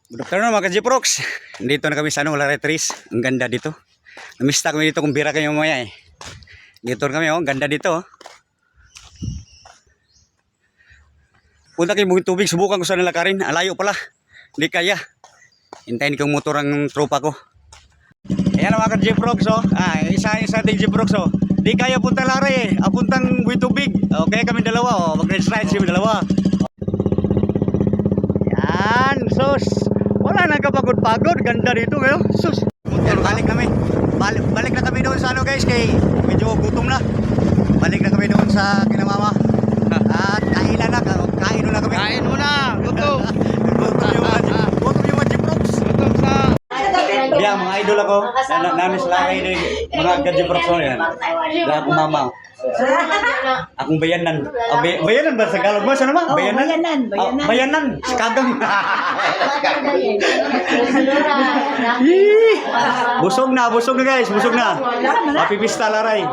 Good afternoon mga ka-Jeprox. Dito na kami sa Laray Trees. Ang ganda dito. Namista kami dito kung bira kayo mamaya eh. Dito kami oh, ang ganda dito oh. Punta kayo mong tubig, subukan ko sa nalakarin. Alayo pala. Hindi kaya. Hintayin ko yung motor ang tropa ko. Ayan mga ka-Jeprox oh. Isa ding Jeprox oh. Di kaya punta Laray eh. Puntang buhay tubig. Okay kami dalawa oh. Mag-ride kami dalawa. Yan, sus. Wala nang kapagod-pagod. Ganda dito ngayon. Sus. Yan, balik kami. Balik na kami doon sa ano guys. Kay medyo gutom na. Balik na kami doon sa kinamama. At kain na. Kain na kami. Kain muna, gutom. Gutom yung mga Jeprox. Gutom sa... Yeah, mga idol ako. Namin sa Laray din. Mga ka-Jeprox ko yan. Lahat akong mama. Akong bayanan. Bayanan ba sa Tagalog mo? Saan naman? Bayanan. Bayanan. Kagang. Busog na guys. Busog na. Happy Pista Laray.